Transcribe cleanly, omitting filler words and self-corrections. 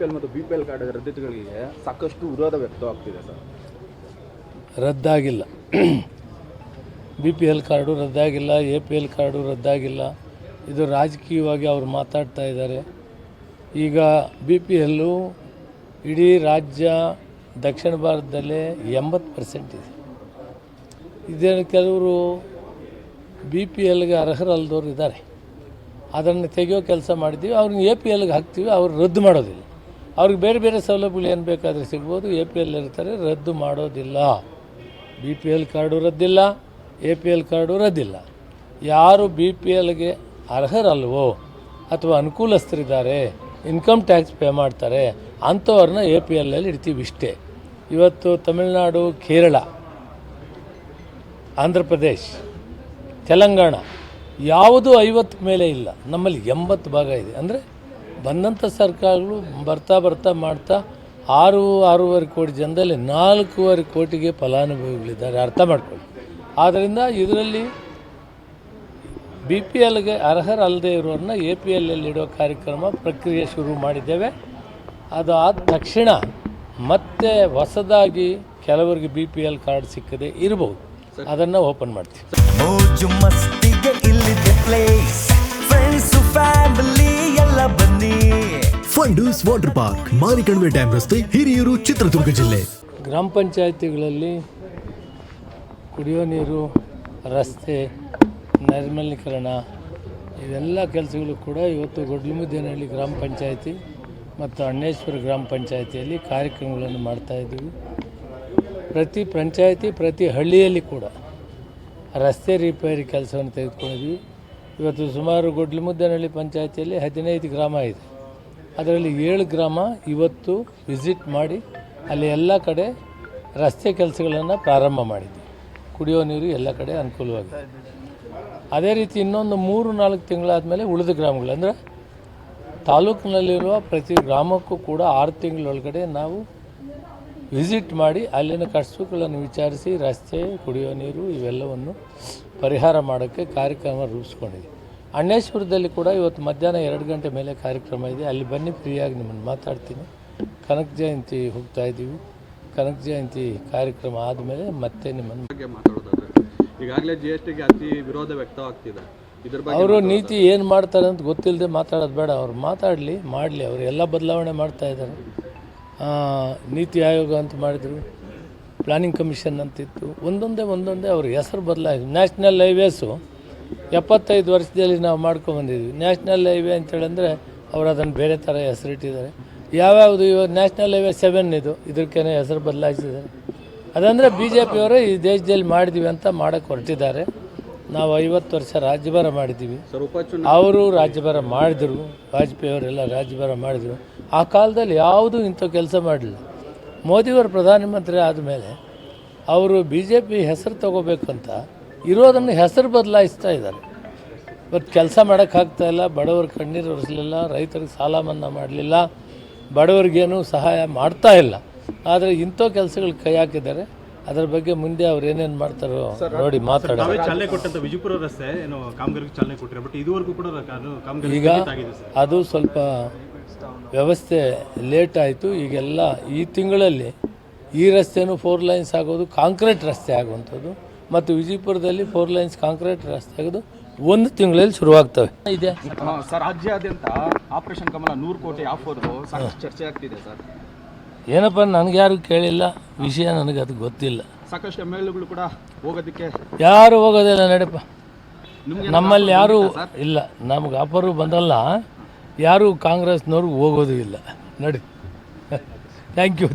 ಮತ್ತು BPL card ರದ್ದತಿಗಳಿಗೆ ಸಾಕಷ್ಟು ವಿರೋಧ ವ್ಯಕ್ತವಾಗ್ತಿದೆ ಸರ್. ರದ್ದಾಗಿಲ್ಲ. BPL ಕಾರ್ಡು ರದ್ದಾಗಿಲ್ಲ, APL ಕಾರ್ಡು ರದ್ದಾಗಿಲ್ಲ. ಇದು ರಾಜಕೀಯವಾಗಿ ಅವರು ಮಾತಾಡ್ತಾ ಇದ್ದಾರೆ. ಈಗ BPL ಇಡೀ ರಾಜ್ಯ ದಕ್ಷಿಣ ಭಾರತದಲ್ಲೇ 80% ಇದೆ. ಇದೇನು ಕೆಲವರು BPLಗೆ ಅರ್ಹರಲ್ಲದವ್ರು ಇದ್ದಾರೆ. ಅದನ್ನು ತೆಗೆಯೋ ಕೆಲಸ ಮಾಡಿದ್ದೀವಿ. ಅವ್ರನ್ನ APLಗೆ ಹಾಕ್ತೀವಿ, ಅವ್ರು ರದ್ದು ಮಾಡೋದಿಲ್ಲ. ಅವ್ರಿಗೆ ಬೇರೆ ಬೇರೆ ಸೌಲಭ್ಯಗಳು ಏನು ಬೇಕಾದರೆ ಸಿಗ್ಬೋದು. APL ಇರ್ತಾರೆ, ರದ್ದು ಮಾಡೋದಿಲ್ಲ. BPL ಕಾರ್ಡು ರದ್ದಿಲ್ಲ, APL ಕಾರ್ಡು ರದ್ದಿಲ್ಲ. ಯಾರು BPLಗೆ ಅರ್ಹರಲ್ವೋ ಅಥವಾ ಅನುಕೂಲಸ್ಥರಿದ್ದಾರೆ, ಇನ್ಕಮ್ ಟ್ಯಾಕ್ಸ್ ಪೇ ಮಾಡ್ತಾರೆ, ಅಂಥವ್ರನ್ನ APLಲ್ಲಿ ಇಡ್ತೀವಿ ಇಷ್ಟೇ. ಇವತ್ತು ತಮಿಳುನಾಡು, ಕೇರಳ, ಆಂಧ್ರ ಪ್ರದೇಶ್, ತೆಲಂಗಾಣ ಯಾವುದೂ 50 ಮೇಲೆ ಇಲ್ಲ. ನಮ್ಮಲ್ಲಿ 80 ಭಾಗ ಇದೆ. ಅಂದರೆ ಬಂದಂಥ ಸರ್ಕಾರಗಳು ಬರ್ತಾ ಮಾಡ್ತಾ 6.5 ಕೋಟಿ ಜನದಲ್ಲಿ 4.25 ಕೋಟಿಗೆ ಫಲಾನುಭವಿಗಳಿದ್ದಾರೆ. ಅರ್ಥ ಮಾಡ್ಕೊಳ್ಳಿ. ಆದ್ದರಿಂದ ಇದರಲ್ಲಿ BPLಗೆ ಅರ್ಹರಲ್ಲದೆ ಇರೋರನ್ನ APLಲ್ಲಿ ಇಡೋ ಕಾರ್ಯಕ್ರಮ ಪ್ರಕ್ರಿಯೆ ಶುರು ಮಾಡಿದ್ದೇವೆ. ಅದು ಆದ ತಕ್ಷಣ ಮತ್ತೆ ಹೊಸದಾಗಿ ಕೆಲವರಿಗೆ BPL ಕಾರ್ಡ್ ಸಿಕ್ಕದೆ ಇರಬಹುದು, ಅದನ್ನು ಓಪನ್ ಮಾಡ್ತೀವಿ. Fundoos water park, Marikanive dam ರಸ್ತೆ, ಹಿರಿಯೂರು, ಚಿತ್ರದುರ್ಗ ಜಿಲ್ಲೆ. ಗ್ರಾಮ ಪಂಚಾಯತಿಗಳಲ್ಲಿ ಕುಡಿಯೋ ನೀರು, ರಸ್ತೆ, ನೈರ್ಮಲೀಕರಣ ಇವೆಲ್ಲ ಕೆಲಸಗಳು ಕೂಡ ಇವತ್ತು ಗೊಡ್ಲುಮುದ್ದೇನಹಳ್ಳಿ ಗ್ರಾಮ ಪಂಚಾಯತಿ ಮತ್ತು ಅಣ್ಣೇಶ್ವರ ಗ್ರಾಮ ಪಂಚಾಯತಿಯಲ್ಲಿ ಕಾರ್ಯಕ್ರಮಗಳನ್ನು ಮಾಡ್ತಾಯಿದ್ದೀವಿ. ಪ್ರತಿ ಪಂಚಾಯತಿ, ಪ್ರತಿ ಹಳ್ಳಿಯಲ್ಲಿ ಕೂಡ ರಸ್ತೆ ರಿಪೇರಿ ಕೆಲಸವನ್ನು ತೆಗೆದುಕೊಂಡಿದ್ವಿ. ಇವತ್ತು ಸುಮಾರು ಗೊಡ್ಲುಮುದ್ದೇನಹಳ್ಳಿ ಪಂಚಾಯತಿಯಲ್ಲಿ 15 ಗ್ರಾಮ ಇದೆ. ಅದರಲ್ಲಿ 7 ಗ್ರಾಮ ಇವತ್ತು ವಿಸಿಟ್ ಮಾಡಿ ಅಲ್ಲಿ ಎಲ್ಲ ಕಡೆ ರಸ್ತೆ ಕೆಲಸಗಳನ್ನು ಪ್ರಾರಂಭ ಮಾಡಿದ್ವಿ. ಕುಡಿಯೋ ನೀರು ಎಲ್ಲ ಕಡೆ ಅನುಕೂಲವಾಗಿದೆ. ಅದೇ ರೀತಿ ಇನ್ನೊಂದು 3-4 ತಿಂಗಳಾದಮೇಲೆ ಉಳಿದ ಗ್ರಾಮಗಳು, ಅಂದರೆ ತಾಲೂಕಿನಲ್ಲಿರುವ ಪ್ರತಿ ಗ್ರಾಮಕ್ಕೂ ಕೂಡ 6 ತಿಂಗಳೊಳಗಡೆ ನಾವು ವಿಸಿಟ್ ಮಾಡಿ ಅಲ್ಲಿನ ಕಷ್ಟಗಳನ್ನು ವಿಚಾರಿಸಿ ರಸ್ತೆ, ಕುಡಿಯೋ ನೀರು ಇವೆಲ್ಲವನ್ನು ಪರಿಹಾರ ಮಾಡೋಕ್ಕೆ ಕಾರ್ಯಕ್ರಮ ರೂಪಿಸ್ಕೊಂಡಿದ್ದೀವಿ. ಅಣ್ಣೇಶ್ವರದಲ್ಲಿ ಕೂಡ ಇವತ್ತು ಮಧ್ಯಾಹ್ನ 2 ಗಂಟೆ ಮೇಲೆ ಕಾರ್ಯಕ್ರಮ ಇದೆ. ಅಲ್ಲಿ ಬನ್ನಿ, ಫ್ರೀಯಾಗಿ ನಿಮ್ಮನ್ನು ಮಾತಾಡ್ತೀನಿ. ಕನಕ ಜಯಂತಿ ಹೋಗ್ತಾ ಇದ್ದೀವಿ. ಕನಕ ಜಯಂತಿ ಕಾರ್ಯಕ್ರಮ ಆದಮೇಲೆ ಮತ್ತೆ ನಿಮ್ಮನ್ನು ಮಾತಾಡೋದಾದ್ರೆ ಈಗಾಗಲೇ GSTಗೆ ಅತಿ ವಿರೋಧ ವ್ಯಕ್ತವಾಗ್ತಿದೆ. ಇದ್ರ ಬಗ್ಗೆ ಅವರು ನೀತಿ ಏನು ಮಾಡ್ತಾರೆ ಅಂತ ಗೊತ್ತಿಲ್ಲದೆ ಮಾತಾಡೋದು ಬೇಡ. ಅವ್ರು ಮಾಡಲಿ. ಅವರು ಎಲ್ಲ ಬದಲಾವಣೆ ಮಾಡ್ತಾ ಇದ್ದಾರೆ. ನೀತಿ ಆಯೋಗ ಅಂತ ಮಾಡಿದರು, ಪ್ಲಾನಿಂಗ್ ಕಮಿಷನ್ ಅಂತಿತ್ತು. ಒಂದೊಂದೇ ಅವ್ರ ಹೆಸರು ಬದಲಾಯಿಸಿ. ನ್ಯಾಷನಲ್ ಹೈವೇಸು 75 ವರ್ಷದಲ್ಲಿ ನಾವು ಮಾಡ್ಕೊಂಬಂದಿದ್ವಿ. ನ್ಯಾಷನಲ್ ಹೈವೇ ಅಂತೇಳಂದರೆ ಅವರು ಅದನ್ನು ಬೇರೆ ಥರ ಹೆಸರಿಟ್ಟಿದ್ದಾರೆ. ಯಾವ್ಯಾವುದು ಇವಾಗ ನ್ಯಾಷನಲ್ ಹೈವೇ 7 ಇದಕ್ಕೇನೆ ಹೆಸರು ಬದಲಾಯಿಸಿದ್ದಾರೆ. ಅದಂದರೆ BJPಯವರೇ ಈ ದೇಶದಲ್ಲಿ ಮಾಡಿದ್ದೀವಿ ಅಂತ ಮಾಡೋಕ್ಕೆ ಹೊರಟಿದ್ದಾರೆ. ನಾವು 50 ವರ್ಷ ರಾಜ್ಯಭಾರ ಮಾಡಿದ್ದೀವಿ. ಅವರು ರಾಜ್ಯಭಾರ ಮಾಡಿದರು, ವಾಜಪೇಯಿ ಅವರೆಲ್ಲ ರಾಜ್ಯಭಾರ ಮಾಡಿದರು. ಆ ಕಾಲದಲ್ಲಿ ಯಾವುದೂ ಇಂಥ ಕೆಲಸ ಮಾಡಲಿಲ್ಲ. ಮೋದಿಯವರು ಪ್ರಧಾನಮಂತ್ರಿ ಆದಮೇಲೆ ಅವರು BJP ಹೆಸರು ತಗೋಬೇಕು ಅಂತ ಇರೋದನ್ನು ಹೆಸರು ಬದಲಾಯಿಸ್ತಾ ಇದ್ದಾರೆ. ಬಟ್ ಕೆಲಸ ಮಾಡೋಕ್ಕಾಗ್ತಾಯಿಲ್ಲ. ಬಡವರ ಕಣ್ಣೀರು ಒರೆಸಲಿಲ್ಲ, ರೈತರಿಗೆ ಸಾಲ ಮನ್ನಾ ಮಾಡಲಿಲ್ಲ, ಬಡವರಿಗೇನು ಸಹಾಯ ಮಾಡ್ತಾ ಇಲ್ಲ. ಆದರೆ ಇಂಥ ಕೆಲಸಗಳು ಕೈ ಹಾಕಿದ್ದಾರೆ. ಅದರ ಬಗ್ಗೆ ಮುಂದೆ ಅವ್ರು ಏನೇನು ಮಾಡ್ತಾರೋ ನೋಡಿ ಮಾತಾಡೋದು. ವಿಜಯಪುರ ರಸ್ತೆ ಕಾಮಗಾರಿಗೆ ಚಾಲನೆ ಕೊಟ್ಟರೆ, ಬಟ್ ಇದುವರೆಗೂ ಕೂಡ ಈಗ ಅದು ಸ್ವಲ್ಪ ವ್ಯವಸ್ಥೆ ಲೇಟ್ ಆಯಿತು. ಈಗೆಲ್ಲ ಈ ತಿಂಗಳಲ್ಲಿ ಈ ರಸ್ತೆನೂ 4 ಲೈನ್ಸ್ ಆಗೋದು, ಕಾಂಕ್ರೀಟ್ ರಸ್ತೆ ಆಗುವಂಥದ್ದು, ಮತ್ತು ವಿಜಯಪುರದಲ್ಲಿ 4 ಲೈನ್ಸ್ ಕಾಂಕ್ರೀಟ್ ರಸ್ತೆ ಆಗೋದು 1 ತಿಂಗಳಲ್ಲಿ ಶುರುವಾಗ್ತವೆ. ಇದೆ ಸರ್, ರಾಜ್ಯಾದ್ಯಂತ ಆಪರೇಷನ್ ಕಮಲ 100 ಕೋಟಿ ಆಫರ್ದು ಸಾಕಷ್ಟು ಚರ್ಚೆ ಆಗ್ತಿದೆ ಸರ್. ಏನಪ್ಪ, ನನಗೆ ಯಾರು ಕೇಳಿಲ್ಲ ವಿಷಯ, ನನಗೆ ಅದು ಗೊತ್ತಿಲ್ಲ. ಸಾಕಷ್ಟು MLAಗಳು ಕೂಡ ಹೋಗೋದಕ್ಕೆ ಯಾರು ಹೋಗೋದಿಲ್ಲ. ನಡೀಪ, ನಮ್ಮಲ್ಲಿ ಯಾರೂ ಇಲ್ಲ. ನಮ್ಗೆ ಆಫರು ಬಂದಲ್ಲ, ಯಾರೂ ಕಾಂಗ್ರೆಸ್ನವ್ರಿಗೆ ಹೋಗೋದು ಇಲ್ಲ. ನಡಿ. Thank you.